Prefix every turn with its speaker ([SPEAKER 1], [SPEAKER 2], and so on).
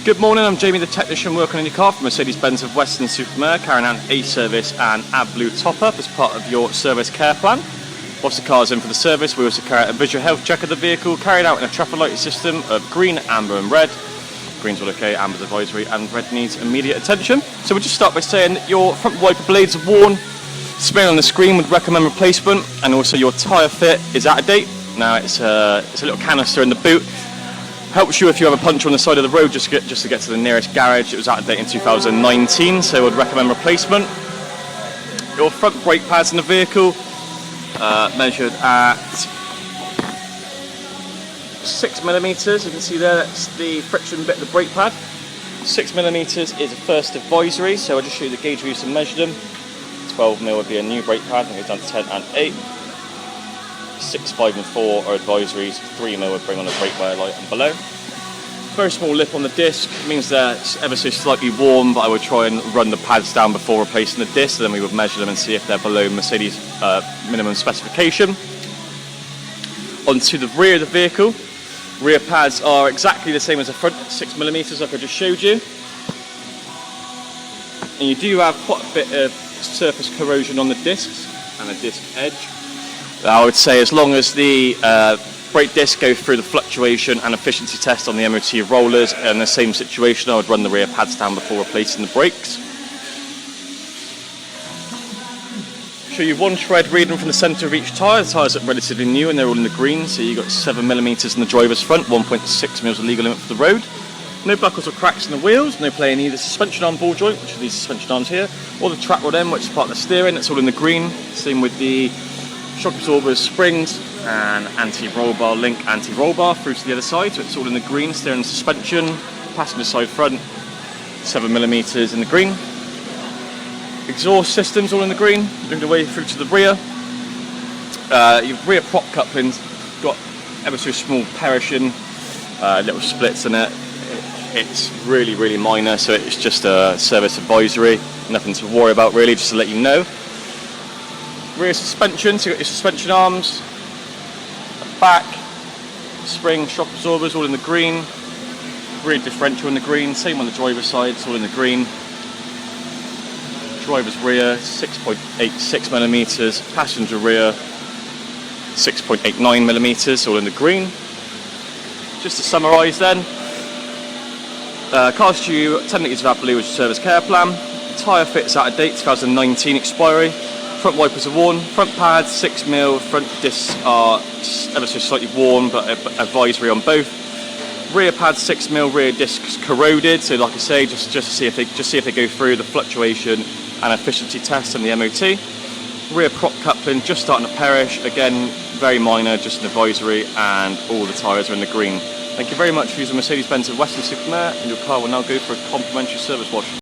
[SPEAKER 1] Good morning, I'm Jamie, the technician working on your car from Mercedes-Benz of Weston-super-Mare, carrying out an A-service and AdBlue top-up as part of your service care plan. Whilst the car is in for the service, we also carry out a visual health check of the vehicle, carried out in a traffic light system of green, amber and red. Green's all okay, amber's advisory, and red needs immediate attention. So we'll just start by saying that your front wiper blades are worn, smear on the screen would recommend replacement, and also your tyre fit is out of date. Now it's a little canister in the boot. Helps you if you have a puncture on the side of the road just to get to the nearest garage. It was out of date in 2019, so I would recommend replacement. Your front brake pads in the vehicle measured at 6mm. You can see there, that's the friction bit of the brake pad. 6mm is a first advisory, so I'll just show you the gauge we used to measure them. 12mm would be a new brake pad, and it goes down to 10 and 8. 6, 5 and 4 are advisories, 3mm would bring on a brake wear light and below. Very small lip on the disc, means that it's ever so slightly warm, but I would try and run the pads down before replacing the disc, and then we would measure them and see if they're below Mercedes minimum specification. Onto the rear of the vehicle. Rear pads are exactly the same as the front, 6mm like I just showed you. And you do have quite a bit of surface corrosion on the discs and the disc edge. I would say as long as the brake disc go through the fluctuation and efficiency test on the MOT rollers, in the same situation I would run the rear pads down before replacing the brakes. Show you one tread reading from the centre of each tyre. The tyres are relatively new and they're all in the green, so you've got 7mm in the driver's front, 1.6mm is the legal limit for the road. No buckles or cracks in the wheels, no play in either suspension arm ball joint, which are these suspension arms here, or the track rod end, which is part of the steering, that's all in the green. Same with the shock absorbers, springs, and anti-roll bar link, anti-roll bar through to the other side, so it's all in the green. Steering suspension, passenger side front, 7mm in the green. Exhaust systems all in the green, moving the way through to the rear. Your rear prop coupling's got ever so small perishing, little splits in it. It's really, really minor, so it's just a service advisory, nothing to worry about really, just to let you know. Rear suspension, so you've got your suspension arms, back, spring, shock absorbers all in the green, rear differential in the green, same on the driver's side, it's all in the green. Driver's rear, 6.86mm, passenger rear, 6.89mm, all in the green. Just to summarise then, car's due 10 litres of AdBlue, which is service care plan. Tyre fit's out of date, 2019 expiry. Front wipers are worn, front pads 6mm, front discs are ever so slightly worn but advisory on both. Rear pads 6mm, rear discs corroded, so like I say, just to see if they go through the fluctuation and efficiency test and the MOT. Rear prop coupling just starting to perish, again very minor, just an advisory, and all the tyres are in the green. Thank you very much for using Mercedes-Benz of Weston-super-Mare, and your car will now go for a complimentary service wash.